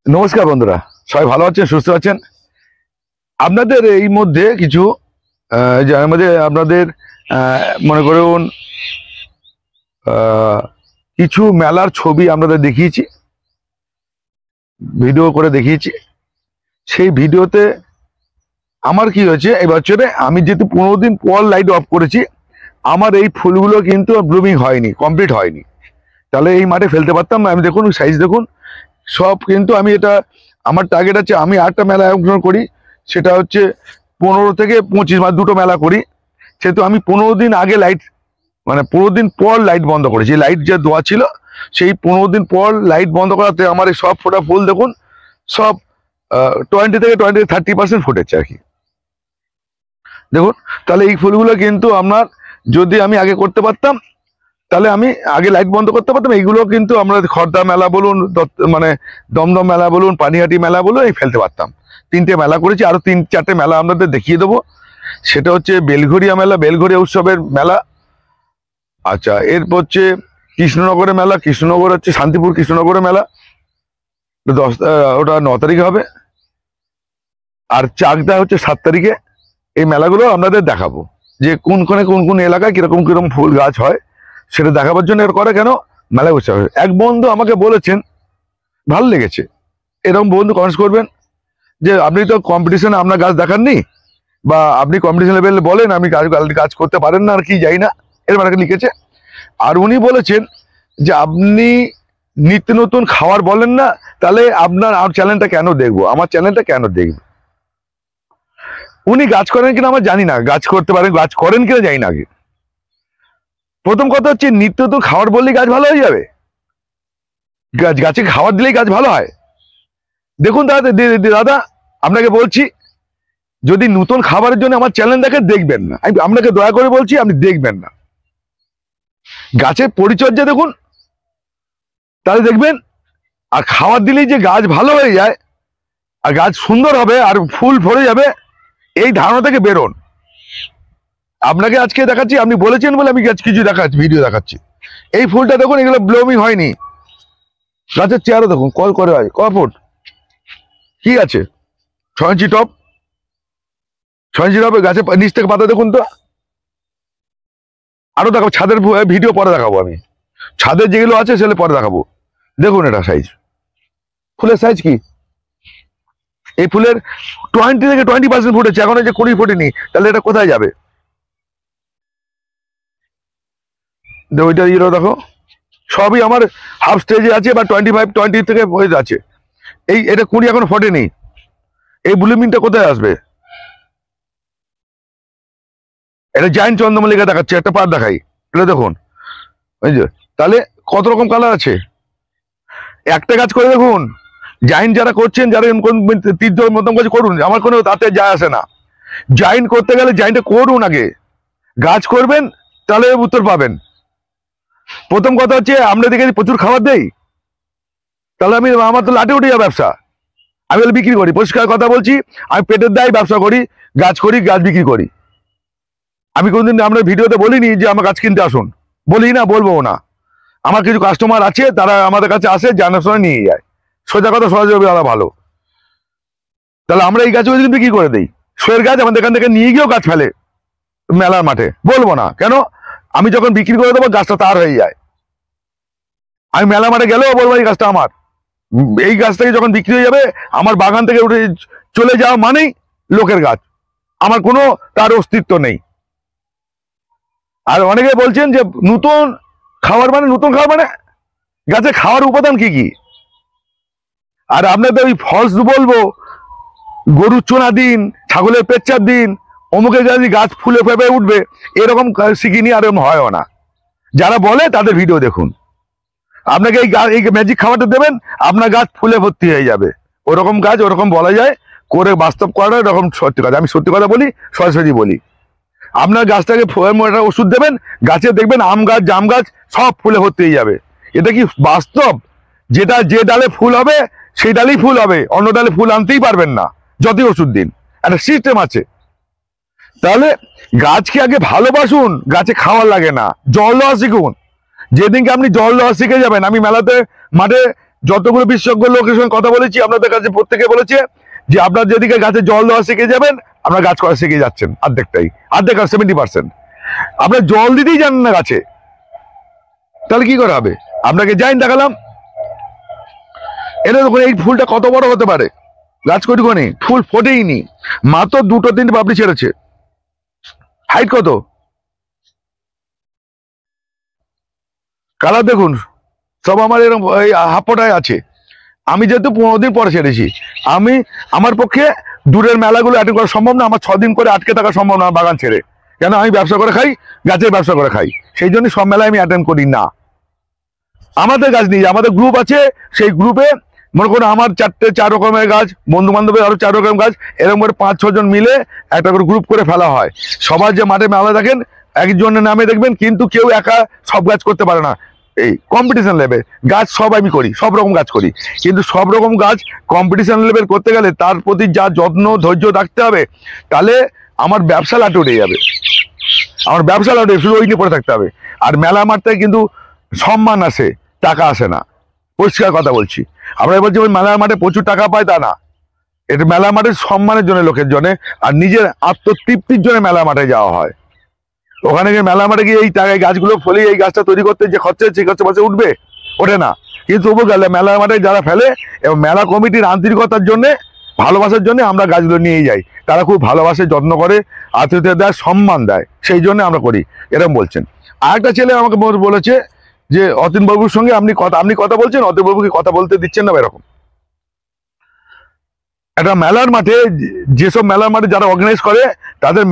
নমস্কার বন্ধুরা, সবাই ভালো আছেন, সুস্থ আছেন। আপনাদের এই মধ্যে কিছু যার মধ্যে আপনাদের মনে করুন কিছু মেলার ছবি আপনাদের দেখিয়েছি, ভিডিও করে দেখিয়েছি। সেই ভিডিওতে আমার কি হয়েছে, এই বছরে আমি যেহেতু 15 দিন পর লাইট অফ করেছি, আমার এই ফুলগুলো কিন্তু ব্লুমিং হয়নি, কমপ্লিট হয়নি। তাহলে এই মাঠে ফেলতে পারতাম না। আমি দেখুন সাইজ দেখুন সব, কিন্তু আমি এটা আমার টার্গেট আছে, আমি আরেকটা মেলা অংশগ্রহণ করি, সেটা হচ্ছে 15 থেকে 25 মাস দুটো মেলা করি। সেহেতু আমি 15 দিন আগে লাইট, মানে 15 দিন পর লাইট বন্ধ করেছি। লাইট যে দেওয়া ছিল সেই 15 দিন পর লাইট বন্ধ করাতে আমার এই সব ফোটা ফুল দেখুন সব 20 থেকে 30% ফুটেছে আর কি। দেখুন, তাহলে এই ফুলগুলো কিন্তু আপনার যদি আমি আগে করতে পারতাম, তাহলে আমি আগে লাইট বন্ধ করতে পারতাম। এইগুলো কিন্তু আমরা খড়দা মেলা বলুন, মানে দমদম মেলা বলুন, পানিহাটি মেলা বলুন, এই ফেলতে পারতাম। 3টে মেলা করেছি, আরো 3-4টে মেলা আপনাদের দেখিয়ে দেবো। সেটা হচ্ছে বেলঘরিয়া মেলা, বেলঘরিয়া উৎসবের মেলা। আচ্ছা, এরপর হচ্ছে কৃষ্ণনগরের মেলা, কৃষ্ণনগর হচ্ছে শান্তিপুর কৃষ্ণনগরের মেলা, ওটা 9 তারিখে হবে। আর চাকদা হচ্ছে 7 তারিখে। এই মেলাগুলো আপনাদের দেখাবো যে কোন কোন এলাকায় কিরকম কিরকম ফুল গাছ হয়, সেটা দেখাবার জন্য এর করে কেন মেলা উৎসব। এক বন্ধু আমাকে বলেছেন, ভালো লেগেছে, এরকম বন্ধু কমেন্টস করবেন যে আপনি তো কম্পিটিশনে আপনার গাছ দেখাননি, বা আপনি কম্পিটিশন লেভেলে বলেন আপনি কাজ করতে পারেন না, আর কি যাই না, এরকম একটা লিখেছে। আর উনি বলেছেন যে আপনি নিত্য নতুন খাবার বলেন না, তাহলে আপনার চ্যানেলটা কেন দেখবো, আমার চ্যানেলটা কেন দেখবো। উনি গাছ করেন কিনা আমার জানি না, গাছ করতে পারেন, গাছ করেন কিনা জানি না। আগে প্রথম কথা হচ্ছে, নিত্য নতুন খাবার বললেই গাছ ভালো হয়ে যাবে? গাছে খাবার দিলেই গাছ ভালো হয়? দেখুন দাদা, আপনাকে বলছি, যদি নতুন খাবারের জন্য আমার চ্যানেল দেখে দেখবেন না, আমি আপনাকে দয়া করে বলছি, আপনি দেখবেন না। গাছের পরিচর্যা দেখুন, তাহলে দেখবেন। আর খাবার দিলেই যে গাছ ভালো হয়ে যায় আর গাছ সুন্দর হবে আর ফুল ভরে যাবে, এই ধারণা থেকে বেরোন। আপনাকে আজকে দেখাচ্ছি, আপনি বলেছেন বলে আমি কিছু দেখাচ্ছি, ভিডিও দেখাচ্ছি। এই ফুলটা দেখুন, এগুলো ব্লুমিং হয়নি। গাছের চেয়ারও দেখুন কল করে হয়, ক ফুট কি আছে, 6 ইঞ্চি টপ, 6 ইঞ্চি টপে গাছের নিচ থেকে পাতা দেখুন তো। আরো দেখাবো, ছাদের ভিডিও পরে দেখাবো, আমি ছাদের যেগুলো আছে সেগুলো পরে দেখাবো। দেখুন এটা সাইজ, ফুলের সাইজ কি, এই ফুলের 20 থেকে 20% ফুটেছে, এখন যে 20 ফুটেনি, তাহলে এটা কোথায় যাবে? ওইটা ইয়ে দেখো, সবই আমার হাফ স্টেজে আছে, বা 25-20 থেকে হয়ে আছে। এটা 20 এখন ফোটেনি, এই ব্লুমিংটা কোথায় আসবে? এটা জায়েন্ট চন্দ্রমল্লিকা দেখাচ্ছে, একটা পাত দেখাই, এটা দেখুন। ওই যে, তাহলে কত রকম কালার আছে। একটা গাছ করে দেখুন, জায়েন্ট যারা করছেন, যারা তীর্থ মতন কাজ করুন, আমার কোনো তাতে যায় আসে না। জায়েন্ট করতে গেলে জায়েন্টে করুন, আগে গাছ করবেন, তাহলে উত্তর পাবেন। প্রথম কথা হচ্ছে, আমরা দেখেছি প্রচুর খাবার দেই, তাহলে আমার তো লাটে উঠে যাবে ব্যবসা। আমি বিক্রি করি, পরিষ্কার কথা বলছি, আমি পেটের দায় ব্যবসা করি, গাছ বিক্রি করি। আমি কোনদিন আপনার ভিডিওতে বলিনি যে আমার গাছ কিনতে আসুন, বলি না, বলবো না। আমার কিছু কাস্টমার আছে, তারা আমাদের কাছে আসে, জানাশোনা নিয়ে যায়। সোজা কথা, সরাসরি তারা ভালো। তাহলে আমরা এই গাছগুলো কিন্তু বিক্রি করে দিই। শোয়ের গাছ আমাদের এখান থেকে নিয়ে গিয়েও গাছ ফেলে মেলার মাঠে, বলবো না কেন, আমি যখন বিক্রি করে দেবো গাছটা তার হয়ে যায়। আমি মেলা মাঠে গেলেও বলবো এই গাছটা আমার। এই গাছ থেকে যখন বিক্রি হয়ে যাবে, আমার বাগান থেকে উঠে চলে যাওয়া মানেই লোকের গাছ, আমার কোনো তার অস্তিত্ব নেই। আর অনেকে বলছেন যে নতুন খাবার মানে গাছে খাওয়ার উপাদান কি কি। আর আপনাদের ওই ফলস বলবো, গরুর চোনা দিন, ছাগলের পেচ্ছাপ দিন, অমুকের গাছ ফুলে ফেপে উঠবে, এরকম শিখিনি, আর এরকম হয়ও না। যারা বলে তাদের ভিডিও দেখুন। আপনাকে এই ম্যাজিক খাবারটা দেবেন, আপনার গাছ ফুলে ভর্তি হয়ে যাবে। ওরকম গাছ ওরকম বলা যায়, করে বাস্তব করা এরকম সত্যি কথা। আমি সত্যি কথা বলি, সরাসরি বলি। আপনার গাছটাকে একটা ওষুধ দেবেন, গাছে দেখবেন আম গাছ, জাম গাছ সব ফুলে ভর্তি হয়ে যাবে। এটা কি বাস্তব? যেটা যে ডালে ফুল হবে সেই ডালেই ফুল হবে, অন্য ডালে ফুল আনতেই পারবেন না, যতই ওষুধ দিন। একটা সিস্টেম আছে। তাহলে গাছকে আগে ভালোবাসুন, গাছে খাওয়ার লাগে না, জল দেওয়া শিখুন। যেদিনকে আপনি জল দেওয়া শিখে যাবেন, আমি মেলাতে মাঠে যতগুলো বিশেষজ্ঞ লোকের সঙ্গে কথা বলেছি আপনাদের কাছে প্রত্যেকে বলেছে যে আপনার যেদিকে গাছে জল দেওয়া শিখে যাবেন আপনার গাছ করা শিখে যাচ্ছেন, অর্ধেক আর 70%। আপনার জল দিতেই জানেন না গাছে, তাহলে কি করে হবে? আপনাকে যাই দেখালাম, এটা দেখুন এই ফুলটা কত বড় হতে পারে, গাছ কটুখানি ফুল ফোটেইনি, মাত্র 2-3 পাপড়ি ছেড়েছে। হাইট কত, কালার দেখুন, সব আমার এরকম হাফ ফোটায় আছে। আমি যেহেতু 15 দিন পরে ছেড়েছি, আমার পক্ষে দূরের মেলাগুলো অ্যাটেন্ড করা সম্ভব না, আমার 6 দিন করে আটকে থাকা সম্ভব না বাগান ছেড়ে। কেন, আমি ব্যবসা করে খাই, গাছের ব্যবসা করে খাই, সেই জন্য সব মেলায় আমি অ্যাটেন্ড করি না। আমাদের গাছ নিয়ে আমাদের গ্রুপ আছে, সেই গ্রুপে মনে করুন আমার 4 রকমের গাছ, বন্ধু বান্ধবের আরো 4 রকমের গাছ, এরকম করে 5-6 জন মিলে একটা করে গ্রুপ করে ফেলা হয়। সবার যে মাঠে মেলা দেখেন একজনের নামে দেখবেন, কিন্তু কেউ একা সব গাছ করতে পারে না। এই কম্পিটিশন লেভেল গাছ সব আমি করি, সব রকম গাছ করি, কিন্তু সব রকম গাছ কম্পিটিশন লেভেল করতে গেলে তার প্রতি যা যত্ন ধৈর্য রাখতে হবে, তাহলে আমার ব্যবসা লাটে উঠে যাবে, আমার ব্যবসা লাটে শুধু ওই নিয়ে পড়ে থাকতে হবে। আর মেলা মাঠে কিন্তু সম্মান আসে, টাকা আসে না, পরিষ্কার কথা বলছি। আমরা বলছি ওই মেলার মাঠে প্রচুর টাকা পায়, তা না। এটা মেলা মাঠের সম্মানের জন্য, লোকের জন্য, আর নিজের আত্মতৃপ্তির জন্য মেলা মাঠে যাওয়া হয়। ওখানে গিয়ে মেলা মাঠে গিয়ে এই টাকায় গাছগুলো ফলে এই গাছটা তৈরি করতে যে খরচা, সেই খরচা পাশে উঠবে, ওঠে না। কিন্তু তবু গেলে মেলা মাঠে যারা ফেলে এবং মেলা কমিটির আন্তরিকতার জন্য, ভালোবাসার জন্য আমরা গাছগুলো নিয়ে যাই। তারা খুব ভালোবাসে, যত্ন করে, আতিথ্য দেয়, সম্মান দেয়, সেই জন্য আমরা করি, এরকম বলছেন। আরেকটা ছেলে আমাকে বলেছে যে অতীন বাবুর সঙ্গে আপনি কথা বলছেন, অতীন বাবুকে কথা বলতে দিচ্ছেন না, এরকম। একটা মেলার মাঠে, যেসব মেলার মাঠে যারা অর্গানাইজ করে, তাদের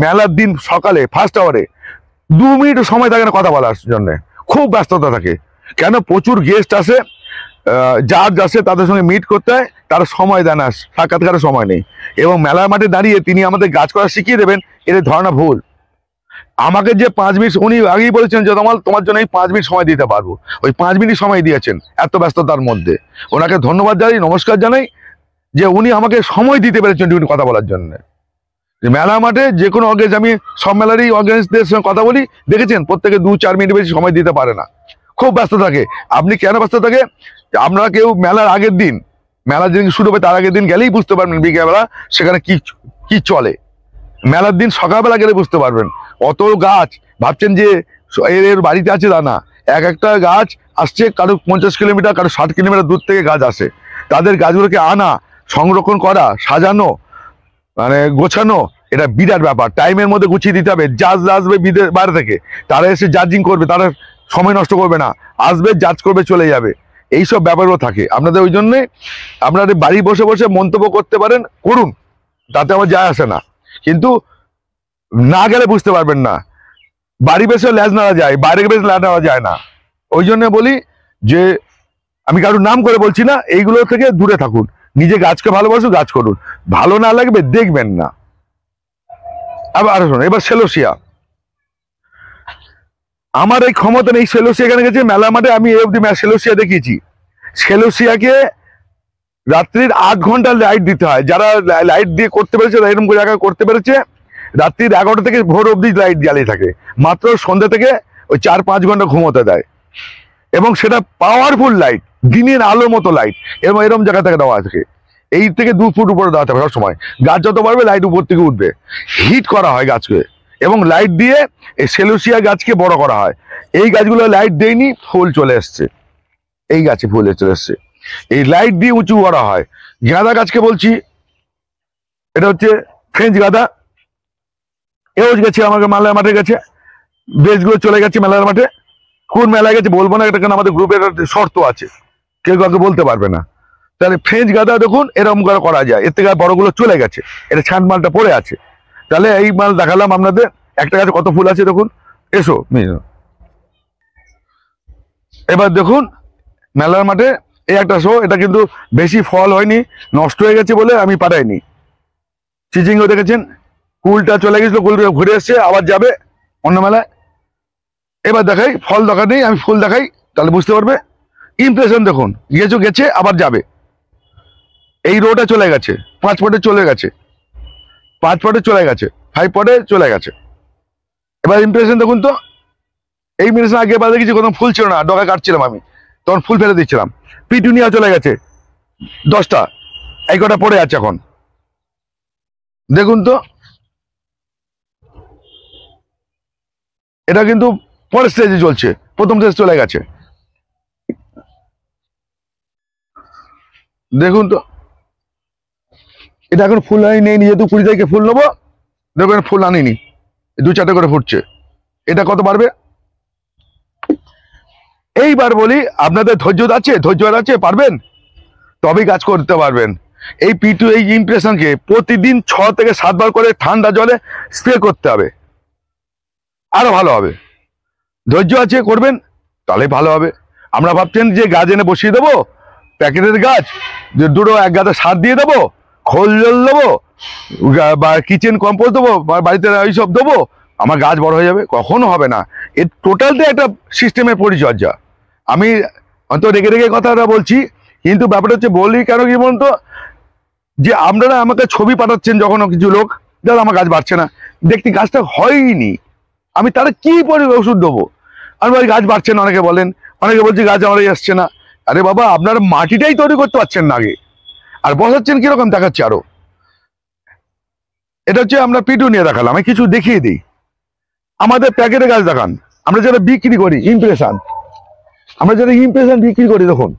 মেলার দিন সকালে ফার্স্ট আওয়ারে 2 মিনিট সময় থাকে না কথা বলার জন্য, খুব ব্যস্ততা থাকে। কেন, প্রচুর গেস্ট আসে, জাজ আসে, তাদের সঙ্গে মিট করতে হয়, তারা সময় দেয় না, সাক্ষাৎকারের সময় নেই। এবং মেলার মাঠে দাঁড়িয়ে তিনি আমাদের গাছ করা শিখিয়ে দেবেন, এর ধারণা ভুল। আমাকে যে 5 মিনিট, উনি আগেই বলেছেন যে তোমার জন্য এই 5 মিনিট সময় দিতে পারবো, ওই 5 মিনিট সময় দিয়েছেন এত ব্যস্ততার মধ্যে। ওনাকে ধন্যবাদ জানাই, নমস্কার জানাই, যে উনি আমাকে সময় দিতে পেরেছেন কথা বলার জন্য। মেলা মাঠে যে কোনো অর্গানাইজ, আমি সব মেলারই অর্গানাইজদের সঙ্গে কথা বলি, দেখেছেন প্রত্যেকে 2-4 মিনিট বেশি সময় দিতে পারে না, খুব ব্যস্ত থাকে। আপনি কেন ব্যস্ত থাকে, আপনারা কেউ মেলার আগের দিন, মেলার দিন শুরু হবে তার আগের দিন গেলেই বুঝতে পারবেন বিকেলবেলা সেখানে কি চলে। মেলার দিন সকালবেলা গেলে বুঝতে পারবেন। অত গাছ ভাবছেন যে এর বাড়িতে আছে, তা না। একটা গাছ আসছে, কারো 50 কিলোমিটার, কারো 60 কিলোমিটার দূর থেকে গাছ আসে। তাদের গাছগুলোকে আনা, সংরক্ষণ করা, সাজানো, মানে গোছানো, এটা বিরাট ব্যাপার। টাইমের মধ্যে গুছিয়ে দিতে হবে। জাজ আসবে বাইরে থেকে, তারা এসে জাজিং করবে, তারা সময় নষ্ট করবে না, আসবে, জাজ করবে, চলে যাবে। এইসব ব্যাপারও থাকে আপনাদের। ওই জন্যে আপনাদের বাড়ি বসে বসে মন্তব্য করতে পারেন, করুন, তাতে আমার যায় আসে না, কিন্তু না গেলে বুঝতে পারবেন না। বাড়ি বেশে ল্যাজ নেওয়া যায়, বাইরে বেশে ল্যাজ নেওয়া যায় না। ওই জন্য বলি যে, আমি কারোর নাম করে বলছি না, এইগুলো থেকে দূরে থাকুন, নিজে গাছকে ভালোবাসুন, গাছ করুন, ভালো না লাগবে দেখবেন না। আবার শুনুন, এবার সেলোসিয়া, আমার এই ক্ষমতা নেই। সেলোসিয়া এখানে গেছে মেলা মাঠে, আমি এই অব্দি সেলোসিয়া দেখিয়েছি। সেলোসিয়াকে রাত্রির 8 ঘন্টা লাইট দিতে হয়। যারা লাইট দিয়ে করতে পেরেছে, এরকম করে জায়গায় করতে পেরেছে, রাত্রির 11টা থেকে ভোর অবধি লাইট জ্বালিয়ে থাকে, মাত্র সন্ধ্যা থেকে ওই 4-5 ঘন্টা ঘুমোতে দেয়। এবং সেটা পাওয়ারফুল লাইট, দিনের আলোর মতো লাইট, এবং এরকম জায়গা থেকে দেওয়া থাকে। এই থেকে 2 ফুট উপরে দেওয়া থাকে সবসময়। গাছ যত বাড়বে লাইট উপর থেকে উঠবে, হিট করা হয় গাছকে, এবং লাইট দিয়ে এই সেলোসিয়া গাছকে বড় করা হয়। এই গাছগুলো লাইট দেয়নি, ফুল চলে এসছে, এই গাছে ফুল চলে এসছে, এই লাইট দিয়ে উঁচু করা হয়। গাঁদা গাছকে বলছি, এটা হচ্ছে ফ্রেঞ্চ গাঁদা, এও গেছে আমাকে মেলার মাঠে গেছে, বেশগুলো চলে গেছে মেলার মাঠে। কোন মেলায় গেছে বলবো না, এটা কেন আমাদের গ্রুপের শর্ত আছে, কেউ কাউকে বলতে পারবে না। তাহলে ফ্রেঞ্চ গাঁদা দেখুন এরকম করে করা যায়, এর থেকে বড়গুলো চলে গেছে, এটা ছাঁট মালটা পড়ে আছে। তাহলে এই মাল দেখালাম আপনাদের। একটা গাছে কত ফুল আছে দেখুন, এসো। এবার দেখুন মেলার মাঠে এই একটা শো, এটা কিন্তু বেশি ফল হয়নি, নষ্ট হয়ে গেছে বলে আমি পাঠাইনি। চিচিংও দেখেছেন, কুলটা চলে গেছিল, কুল ঘুরে এসছে, আবার যাবে অন্য মেলায়। এবার দেখাই, ফল দেখা নেই, আমি ফুল দেখাই, তাহলে বুঝতে পারবে। ইমপ্রেশন দেখুন, গেছে আবার যাবে। এই রোটা চলে গেছে, 5 পটে চলে গেছে, 5 পটে চলে গেছে, 5 পটে চলে গেছে। এবার ইমপ্রেশন দেখুন তো, এই ইমপ্রেশন আগে এবার দেখেছি কোনো ফুল ছিল না, ডগা কাটছিলাম আমি, তখন ফুল ফেলে দিচ্ছিলাম, পিটুনিয়া চলে গেছে 10টা, এই কটা পড়ে আছে এখন। দেখুন তো, এটা কিন্তু পরের স্টেজে চলছে, প্রথম স্টেজ চলে গেছে। দেখুন তো, এটা এখন ফুল আনি নেই, যেহেতু 20 তারিখে ফুল নেবো, দেখবেন ফুল আনিনি, 2-4টে করে ফুটছে। এটা কত পারবে? এইবার বলি, আপনাদের ধৈর্য আছে, আছে, পারবেন? তবেই কাজ করতে পারবেন। এই পিটু, এই ইমপ্রেশনকে প্রতিদিন 6 থেকে 7 বার করে ঠান্ডা জলে স্প্রে করতে হবে, আরো ভালো হবে। ধৈর্য আছে, করবেন, তাহলে ভালো হবে। আমরা ভাবছেন যে গাছ এনে বসিয়ে দেবো, প্যাকেটের গাছ, যে দুটো 1 গাদা সার দিয়ে দেবো, খোল জল দেবো, বা কিচেন কম্পোস্ট দেবো, বা বাড়িতে এইসব দেবো, আমার গাছ বড় হয়ে যাবে। কখনো হবে না। এর টোটালটাই একটা সিস্টেমের পরিচর্যা। আমি হয়তো রেগে রেগে কথাটা বলছি, কিন্তু ব্যাপারটা হচ্ছে, বলি কেন কি বলুন তো, যে আপনারা আমাকে ছবি পাঠাচ্ছেন যখন কিছু লোক, দাদা আমার গাছ বাড়ছে না, দেখতে গাছটা হয়নি, আমি তারা কি ওষুধ দেবো? আমি বলি গাছ বাড়ছে না, অনেকে বলেন, অনেকে বলছে গাছ আমারই আসছে না। আরে বাবা, আপনারা মাটিটাই তৈরি করতে পারছেন না আগে, আর বসাচ্ছেন কিরকম দেখাচ্ছে আরো। এটা হচ্ছে আমরা পিটুনিয়া দেখালাম, আমি কিছু দেখিয়ে দিই। আমাদের প্যাকেটে গাছ দেখান, আমরা যারা বিক্রি করি ইমপ্রেশন, আমরা যারা ইমপ্রেশন বিক্রি করি, দেখুন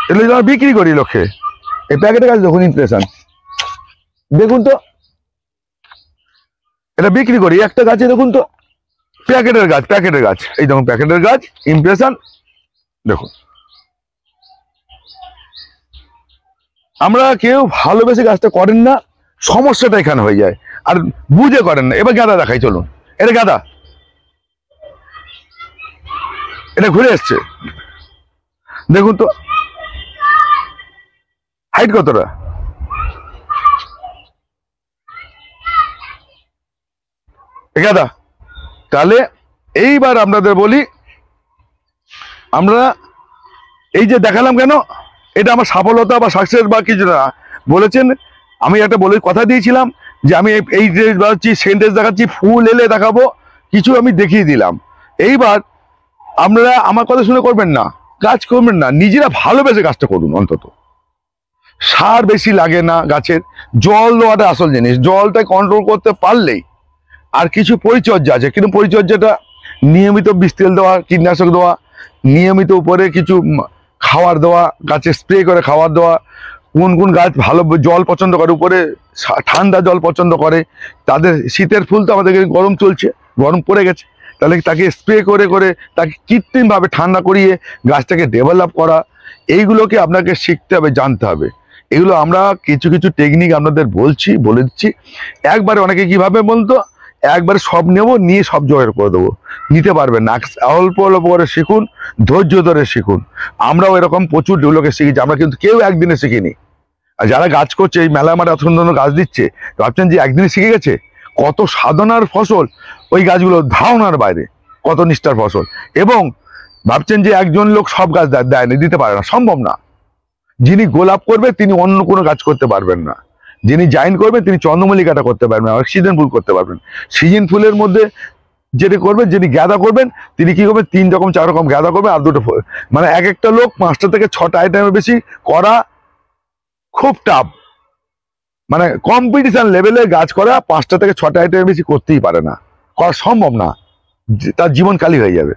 এগুলো যারা বিক্রি করি লক্ষ্যে, এই প্যাকেটে গাছ দেখুন, ইমপ্রেশন দেখুন তো, এটা বিক্রি করি একটা গাছে, দেখুন তো, প্যাকেটের গাছ, এই দেখুন প্যাকেটের গাছ, ইমপ্রেশন দেখুন। আমরা কেউ ভালোবেসে গাছটা করেন না, সমস্যাটা এখানে হয়ে যায়, আর বুঝে করেন না। এবার গাঁদা দেখাই, চলুন। এটা গাঁদা, এটা ঘুরে এসছে, দেখুন তো হাইট কতটা। গাঁদা। তাহলে এইবার আপনাদের বলি, আমরা এই যে দেখালাম কেন, এটা আমার সফলতা বা সাকসেস বা কিছু না। বলেছেন, আমি একটা বলে কথা দিয়েছিলাম যে আমি এই যে দেখাচ্ছি, সেন্টেন্স দেখাচ্ছি, ফুল এলে দেখাবো, কিছু আমি দেখিয়ে দিলাম। এইবার আপনারা আমার কথা শুনে করবেন না, কাজ করবেন না, নিজেরা ভালোবেসে কাজটা করুন। অন্তত সার বেশি লাগে না গাছের, জল দেওয়াটা আসল জিনিস, জলটা কন্ট্রোল করতে পারলেই। আর কিছু পরিচর্যা আছে, কিন্তু পরিচর্যাটা নিয়মিত বীজ তেল দেওয়া, কীটনাশক দেওয়া, নিয়মিত উপরে কিছু খাবার দেওয়া, গাছে স্প্রে করে খাবার দেওয়া। কোন কোন গাছ ভালো জল পছন্দ করে, উপরে ঠান্ডা জল পছন্দ করে, তাদের শীতের ফুল তো আমাদের গরম চলছে, গরম পড়ে গেছে, তাহলে তাকে স্প্রে করে করে তাকে কৃত্রিমভাবে ঠান্ডা করিয়ে গাছটাকে ডেভেলপ করা, এইগুলোকে আপনাকে শিখতে হবে, জানতে হবে। এগুলো আমরা কিছু কিছু টেকনিক আপনাদের বলে দিচ্ছি। একবারে অনেকে কিভাবে বলতো, একবারে সব নেব, নিয়ে সব জয়ের করে দেবো, নিতে পারবেন না। অল্প অল্প করে শিখুন, ধৈর্য ধরে শিখুন। আমরাও এরকম প্রচুর লোকে শিখেছি, আমরা কিন্তু কেউ একদিনে শিখিনি। আর যারা গাছ করছে, এই মেলা মাঠে এত সুন্দর গাছ দিচ্ছে, ভাবছেন যে একদিনে শিখে গেছে? কত সাধনার ফসল ওই গাছগুলো, ধারণার বাইরে, কত নিষ্ঠার ফসল। এবং ভাবছেন যে একজন লোক সব গাছ দেয় না, দিতে পারে না, সম্ভব না। যিনি গোলাপ করবে তিনি অন্য কোনো গাছ করতে পারবেন না, যিনি জাইন করবেন তিনি চন্দ্রমল্লিকাটা করতে পারবেন, অক্সিজেন ফুল করতে পারবেন। সিজন ফুলের মধ্যে যেটি করবেন, যিনি গাঁদা করবেন তিনি কি করবেন, 3 রকম 4 রকম গাঁদা করবেন, আর 2টো ফুল। মানে এক একটা লোক 5টা থেকে 6টা আইটেমের বেশি করা খুব টাফ। মানে কম্পিটিশন লেভেলে গাছ করা 5টা থেকে 6টা আইটেমের বেশি করতেই পারে না, করা সম্ভব না, তার জীবন কালি হয়ে যাবে।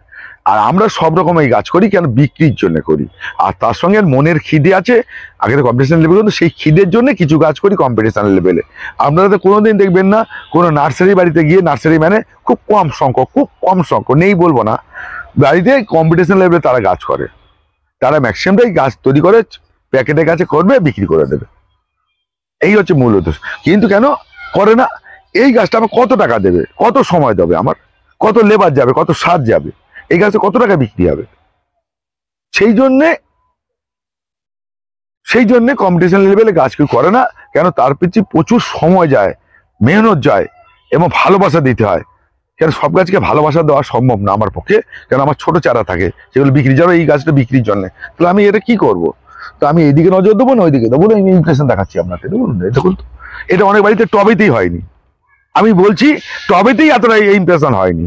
আর আমরা সব রকম এই গাছ করি কেন, বিক্রির জন্য করি। আর তার সঙ্গে মনের খিদে আছে, আগে তো কম্পিটিশন লেভেল, কিন্তু সেই খিদের জন্য কিছু গাছ করি কম্পিটিশন লেভেলে। আপনারা তো কোনোদিন দেখবেন না কোনো নার্সারি বাড়িতে গিয়ে, নার্সারি মানে খুব কম সংখ্যক, নেই বলবো না, বাড়িতে কম্পিটিশন লেভেলে তারা গাছ করে, তারা ম্যাক্সিমামটাই গাছ তৈরি করে প্যাকেটে গাছে করবে, বিক্রি করে দেবে। এই হচ্ছে মূল উদ্দেশ্য। কিন্তু কেন করে না? এই গাছটা আমার কত টাকা দেবে, কত সময় দেবে, আমার কত লেবার যাবে, কত সার যাবে, এই গাছে কত টাকা বিক্রি হবে। সেই জন্যে কম্পিটিশন লেভেলে গাছ কেউ করে না। কেন? তার পিছিয়ে প্রচুর সময় যায়, মেহনত যায়, এবং ভালোবাসা দিতে হয়। কেন সব গাছকে ভালোবাসা দেওয়া সম্ভব না আমার পক্ষে, কেন আমার ছোট চারা থাকে, সেগুলো বিক্রি যাবে, এই গাছটা বিক্রির জন্য। তাহলে আমি এটা কি করব? তো আমি এইদিকে নজর দেবো না ওইদিকে দেবো না, আমি ইমপ্রেশন দেখাচ্ছি আপনাকে। দেখুন দেখুন, এটা অনেক বাড়িতে টবেতেই হয়নি, আমি বলছি টবেতেই এতটা ইমপ্রেশন হয়নি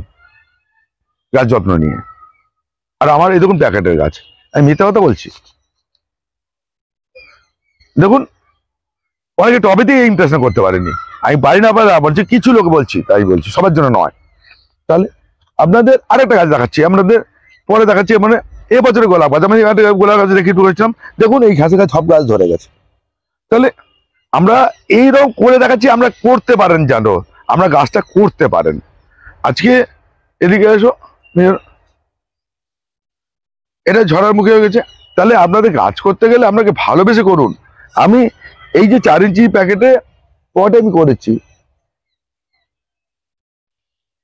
গাছ যত্ন নিয়ে। আর আমার এই দেখুন প্যাকেটের গাছ, আমি মিথ্যা কথা বলছি? দেখুন, অনেকে টবেতেই ইমপ্রেশন করতে পারেনি, আমি পারি না বলছি, কিছু লোক বলছি, তাই বলছি, সবার জন্য নয়। তাহলে আপনাদের আরেকটা গাছ দেখাচ্ছি, আপনাদের পরে দেখাচ্ছি, মানে এবছরে গোলাপ গাছ, আমি গোলাপ গাছ রেখে করেছিলাম, দেখুন এই ঘাসে গাছ সব গাছ ধরে গেছে। তাহলে আমরা এইরকম করে দেখাচ্ছি, আমরা করতে পারেন জানো, আমরা গাছটা করতে পারেন। আজকে এদিকে এসো, এটা ঝড়ার মুখে হয়ে গেছে। তাহলে আপনাদের গাছ করতে গেলে আপনাকে ভালোবেসে করুন। আমি এই যে 4 ইঞ্চি প্যাকেটে পট আমি করেছি,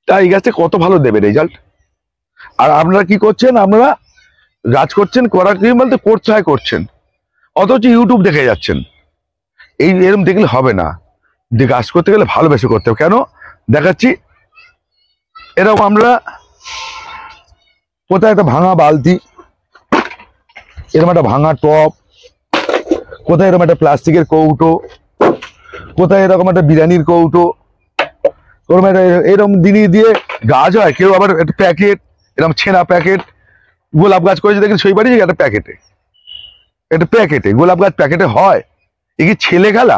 তাই এই গাছটা কত ভালো দেবে রেজাল্ট। আর আপনারা কি করছেন, আপনারা গাছ করছেন, করা কি বলতে করতে হয় করছেন, অথচ ইউটিউব দেখে যাচ্ছেন। এই এরকম দেখলে হবে না, যে গাছ করতে গেলে ভালোবেসে করতে হবে। কেন দেখাচ্ছি, এরকম আমরা কোথায় একটা ভাঙা বালতি, এরকম একটা ভাঙা টব, কোথায় এরকম একটা প্লাস্টিকের কৌটো, কোথায় এরকম একটা বিরিয়ানির কৌটো, ওরকম একটা এরকম দিনই দিয়ে গাছ হয়। কেউ আবার একটা প্যাকেট, এরকম ছেঁড়া প্যাকেট, গোলাপ গাছ করেছে দেখেন সেই বাড়ি একটা প্যাকেটে, একটা প্যাকেটে গোলাপ গাছ প্যাকেটে হয়। এ কি ছেলে খেলা?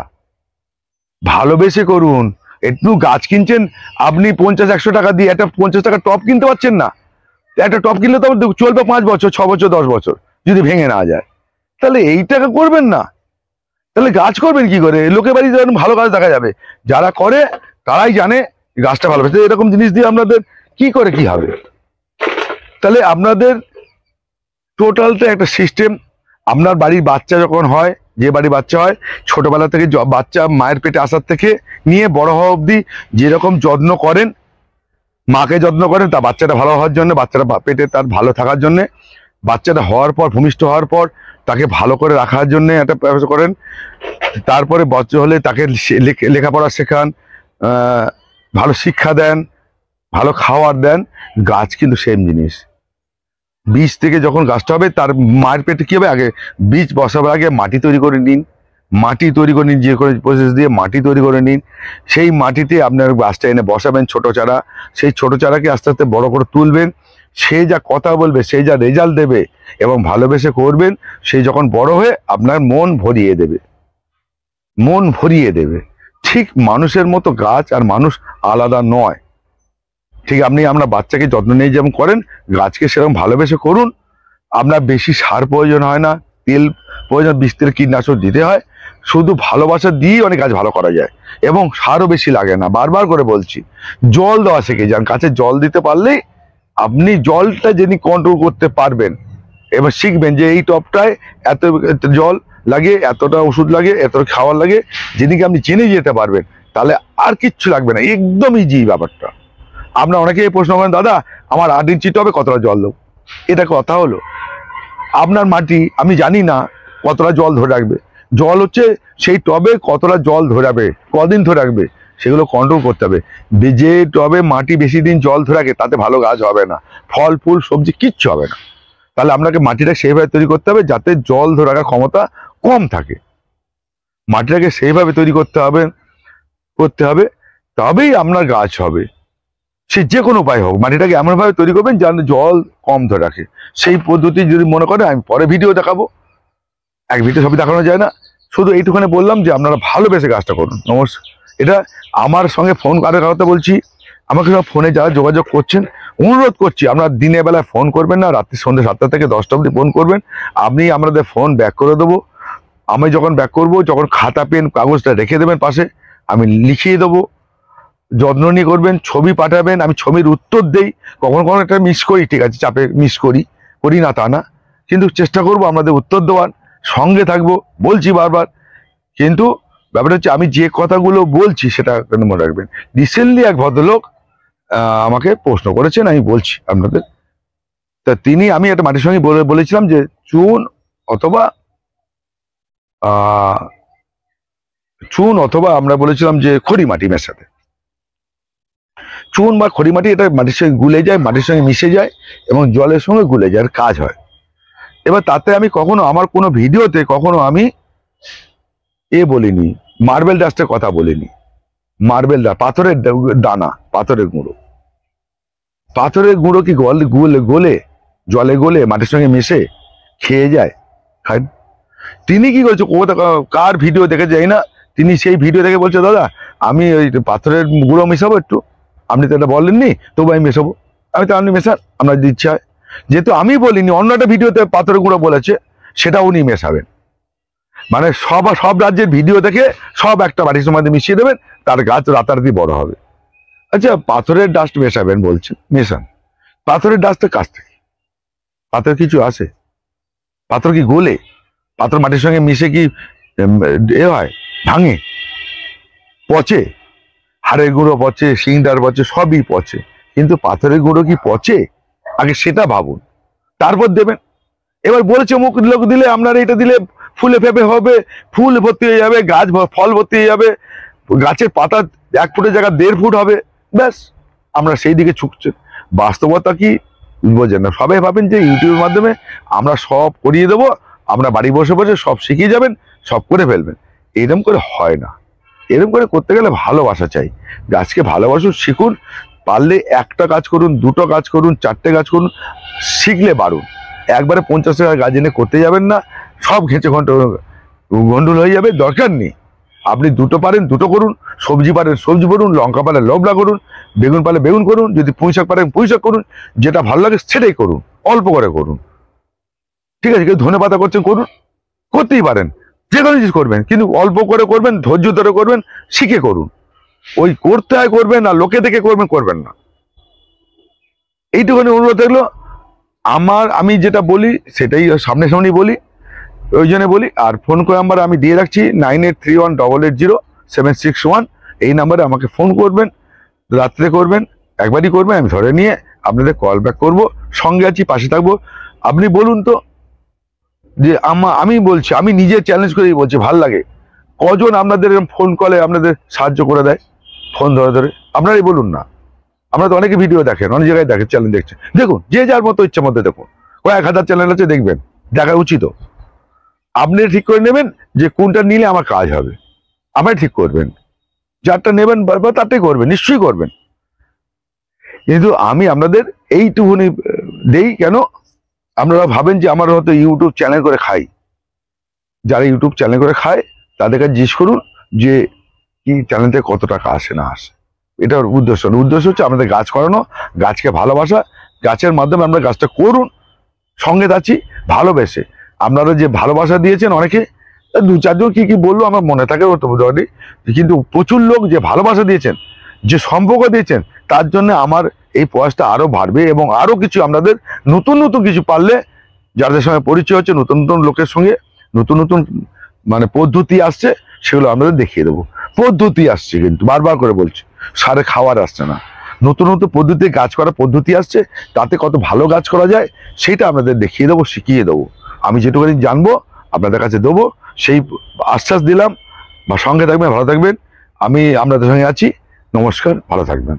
ভালোবেসে করুন। একটু গাছ কিনছেন আপনি 50-100 টাকা দিয়ে, একটা 50 টাকা টব কিনতে পারছেন না? একটা টব কিনলে তো চলবে 5 বছর, 6 বছর, 10 বছর, যদি ভেঙে না যায়। তাহলে এই টাকা করবেন না, তাহলে গাছ করবেন কি করে? লোকের বাড়ি যখন ভালো গাছ দেখা যাবে, যারা করে তারাই জানে গাছটা ভালোবাসে। এরকম জিনিস দিয়ে আপনাদের কি করে কি হবে? তাহলে আপনাদের টোটালটা একটা সিস্টেম। আপনার বাড়ির বাচ্চা যখন হয়, যে বাড়ির বাচ্চা হয়, ছোটবেলা থেকে বাচ্চা মায়ের পেটে আসার থেকে নিয়ে বড় হওয়া অবধি যেরকম যত্ন করেন, মাকে যত্ন করেন, তা বাচ্চাটা ভালো হওয়ার জন্য, বাচ্চাটা পেটে তার ভালো থাকার জন্য, বাচ্চাটা হওয়ার পর, ভূমিষ্ঠ হওয়ার পর তাকে ভালো করে রাখার জন্য একটা ব্যবস্থা করেন। তারপরে বছর হলে তাকে লেখাপড়া শেখান, ভালো শিক্ষা দেন, ভালো খাওয়ার দেন। গাছ কিন্তু সেম জিনিস। বীজ থেকে যখন গাছটা হবে, তার মায়ের পেটে কি হবে, আগে বীজ বসাবার আগে মাটি তৈরি করে নিন, মাটি তৈরি করে নিন, যে কোনো প্রসেস দিয়ে মাটি তৈরি করে নিন। সেই মাটিতে আপনার গাছটা এনে বসাবেন, ছোট চারা। সেই ছোট চারাকে আস্তে আস্তে বড় করে তুলবেন। সে যা কথা বলবে, সে যা রেজাল্ট দেবে এবং ভালোবেসে করবেন, সে যখন বড় হয়ে আপনার মন ভরিয়ে দেবে, মন ভরিয়ে দেবে। ঠিক মানুষের মতো গাছ আর মানুষ আলাদা নয়। ঠিক আমরা বাচ্চাকে যত্ন নিয়ে যেমন করেন, গাছকে সেরকম ভালোবেসে করুন। আপনার বেশি সার প্রয়োজন হয় না, তেল প্রয়োজন, বিষ তেল কীটনাশক দিতে হয়, শুধু ভালোবাসা দিয়েই অনেক গাছ ভালো করা যায়, এবং সারও বেশি লাগে না। বারবার করে বলছি, জল দেওয়া শিখে যান। গাছে জল দিতে পারলেই আপনি জলটা যিনি কন্ট্রোল করতে পারবেন, এবার শিখবেন যে এই টবটায় এত জল লাগে, এতটা ওষুধ লাগে, এতটা খাবার লাগে। যেদিকে আপনি জেনে যেতে পারবেন, তাহলে আর কিচ্ছু লাগবে না, একদম ইজি ব্যাপারটা। আপনার অনেকেই প্রশ্ন করেন, দাদা আমার 8 ইঞ্চি টবে কতটা জল দেবো? এটা কথা হলো? আপনার মাটি আমি জানি না কতটা জল ধরে রাখবে। জল হচ্ছে সেই টবে কতটা জল ধরে রাখবে, কদিন ধরে রাখবে, সেগুলো কন্ট্রোল করতে হবে। যে টবে মাটি বেশি দিন জল ধরে রাখে, তাতে ভালো গাছ হবে না, ফল ফুল সবজি কিচ্ছু হবে না। তাহলে আপনাকে মাটিটা সেইভাবে তৈরি করতে হবে যাতে জল ধরে রাখার ক্ষমতা কম থাকে। মাটিটাকে সেইভাবে তৈরি করতে হবে, তবেই আপনার গাছ হবে। সে যে কোনো উপায় হোক, মাটিটাকে এমনভাবে তৈরি করবেন যেন জল কম ধরে রাখে। সেই পদ্ধতি যদি মনে করেন, আমি পরে ভিডিও দেখাবো। এক ভিডিও সবই দেখানো যায় না, শুধু এইটুখানে বললাম যে আপনারা ভালোবেসে কাজটা করুন। নমস্কার। এটা আমার সঙ্গে ফোন করার কথা বলছি, আমাকে সব ফোনে যারা যোগাযোগ করছেন, অনুরোধ করছি আপনারা দিনের বেলায় ফোন করবেন না, রাত্রি সন্ধ্যে 7টা থেকে 10টা অবধি ফোন করবেন। আপনি আমাদের ফোন ব্যাক করে দেবো। আমি যখন ব্যাক করবো, যখন খাতা পেন কাগজটা রেখে দেবেন পাশে, আমি লিখিয়ে দেবো। যত্ন নিয়ে করবেন, ছবি পাঠাবেন, আমি ছবির উত্তর দেই। কখনো কখনো একটা মিস করি, ঠিক আছে, চাপে মিস করি না তা না, কিন্তু চেষ্টা করবো আমাদের উত্তর দেওয়ার, সঙ্গে থাকবো, বলছি বারবার। কিন্তু ব্যাপারটা হচ্ছে, আমি যে কথাগুলো বলছি সেটা মনে রাখবেন। রিসেন্টলি এক ভদ্রলোক আমাকে প্রশ্ন করেছেন, আমি বলছি আপনাদের। তা আমি একটা মাটির সঙ্গে বলেছিলাম যে চুন অথবা আমরা বলেছিলাম যে খড়ি মাটি মেশাতে। চুন বা খড়ি মাটি, এটা মাটির সঙ্গে গুলে যায়, মাটির সঙ্গে মিশে যায় এবং জলের সঙ্গে গুলে যায়, কাজ হয়। এবার তাতে আমি কখনো আমার কোনো ভিডিওতে কখনো আমি বলিনি, মার্বেল ডাস্টের কথা বলিনি। মার্বেল ডাস্ট, পাথরের দানা, পাথরের গুঁড়ো কি গলে জলে গলে মাটির সঙ্গে মিশে খেয়ে যায়, খায়। তিনি কি করছে, কার ভিডিও দেখে যাই না, তিনি সেই ভিডিও দেখে বলছে দাদা আমি ওই পাথরের গুঁড়ো মেশাবো একটু, আপনি তো এটা বলেননি, তবু আমি মেশাবো। আমি তো আপনি মেশান, আপনার যে ইচ্ছা হয়। যেহেতু আমি বলিনি, অন্য একটা ভিডিওতে পাথরের গুঁড়ো বলেছে, সেটা উনি মেশাবেন। মানে সব রাজ্যের ভিডিও দেখে সব একটা বাটির মধ্যে মিশিয়ে দেবেন, তার গাছ রাতারাতি বড় হবে। আচ্ছা, পাথরের ডাস্ট মেশাবেন বলছেন, মেশান। পাথরের ডাস্টের কাছ থেকে পাথর কিছু আসে? পাথর কি গোলে? পাথর মাটির সঙ্গে মিশে কি হয়, ভাঙে, পচে? হাড়ের গুঁড়ো পচে, শিংটার পচে, সবই পচে, কিন্তু পাথরের গুঁড়ো কি পচে? আগে সেটা ভাবুন, তারপর দেবেন। এবার বলেছে মুখ লোক দিলে, আপনার এটা দিলে ফুলে ফেপে হবে, ফুল ভর্তি হয়ে যাবে, গাছ ফল ভর্তি হয়ে যাবে, গাছের পাতা 1 ফুটের জায়গা 1.5 ফুট হবে, ব্যাস। আমরা সেই দিকে ছুটছে। বাস্তবতা কি বোঝেন না, সবাই ভাবেন যে ইউটিউবের মাধ্যমে আমরা সব করিয়ে দেবো, আমরা বাড়ি বসে বসে সব শিখিয়ে যাবেন, সব করে ফেলবেন। এরকম করে হয় না। এরকম করে করতে গেলে ভালোবাসা চাই। গাছকে ভালোবাসুন, শিখুন, পারলে একটা কাজ করুন, 2টো কাজ করুন, 4টে কাজ করুন, শিখলে বাড়ুন। একবারে 50 টাকার গাছ এনে করতে যাবেন না, সব ঘেঁচে গন্ডুল হয়ে যাবে, দরকার নেই। আপনি 2টো পারেন 2টো করুন, সবজি পারেন সবজি করুন, লঙ্কা পারেন লবলা করুন, বেগুন পারে বেগুন করুন, যদি পুঁই শাক পারেন পুঁই শাক করুন, যেটা ভালো লাগে সেটাই করুন, অল্প করে করুন। ঠিক আছে, কেউ ধনেপাতা করছেন করুন, করতেই পারেন, যে কোনো জিনিস করবেন, কিন্তু অল্প করে করবেন, ধৈর্য ধরে করবেন, শিখে করুন। ওই করতে হয় করবেন, না লোকে দেখে করবেন না। এইটুখানি অনুরোধ থাকলো। আমি যেটা বলি সেটাই সামনে বলি, ওই জন্য বলি। আর ফোন করে নাম্বার আমি দিয়ে রাখছি 9831880761। এই নাম্বারে আমাকে ফোন করবেন, রাত্রে করবেন, একবারই করবেন, আমি ধরে নিয়ে আপনাদের কল ব্যাক করবো, সঙ্গে আছি, পাশে থাকবো। আপনি বলুন তো, যে আমি বলছি, আমি নিজে চ্যালেঞ্জ করেই বলছি, ভাল লাগে কজন আপনাদের ফোন কলে আপনাদের সাহায্য করে দেয়, ফোন ধরে ধরে? আপনারাই বলুন না। আপনারা তো অনেকে ভিডিও দেখেন, অনেক জায়গায় দেখেন, চ্যানেল দেখছেন, দেখুন, যে যার মতো ইচ্ছা মতো দেখুন। কয়েক হাজার চ্যানেল আছে, দেখবেন, দেখা উচিত। আপনি ঠিক করে নেবেন যে কোনটা নিলে আমার কাজ হবে, আপনি ঠিক করবেন। যারটা নেবেন তারটাই করবেন, নিশ্চয়ই করবেন। কিন্তু আমি আপনাদের এইটুকুনি দেই কেন, আপনারা ভাবেন যে আমার হয়তো ইউটিউব চ্যানেল করে খাই। যারা ইউটিউব চ্যানেল করে খায় তাদের কাছে জিজ্ঞেস করুন যে কি চ্যানেল থেকে কত টাকা আসে না আসে। এটার উদ্দেশ্য হচ্ছে আমাদের গাছ করানো, গাছকে ভালোবাসা। গাছের মাধ্যমে আমরা গাছটা করুন, সঙ্গে আছি, ভালোবেসে। আপনারা যে ভালোবাসা দিয়েছেন, অনেকে 2-4 জন কি বললো আমার মনে থাকে, কিন্তু প্রচুর লোক যে ভালোবাসা দিয়েছেন, যে সম্পর্ক দিয়েছেন, তার জন্য আমার এই প্রয়াসটা আরো বাড়বে। এবং আরো কিছু আপনাদের নতুন কিছু পারলে, যাদের সঙ্গে পরিচয় হচ্ছে, নতুন লোকের সঙ্গে নতুন মানে পদ্ধতি আসছে, সেগুলো আপনাদের দেখিয়ে দেবো। পদ্ধতি আসছে, কিন্তু বারবার করে বলছি, সারে খাওয়ার আসছে না। নতুন পদ্ধতি, গাছ করার পদ্ধতি আসছে, তাতে কত ভালো গাছ করা যায় সেটা আপনাদের দেখিয়ে দেবো, শিখিয়ে দেবো। আমি যেটুকুনি জানবো আপনাদের কাছে দেবো, সেই আশ্বাস দিলাম। বা সঙ্গে থাকবেন, ভালো থাকবেন। আমি আপনাদের সঙ্গে আছি। নমস্কার, ভালো থাকবেন।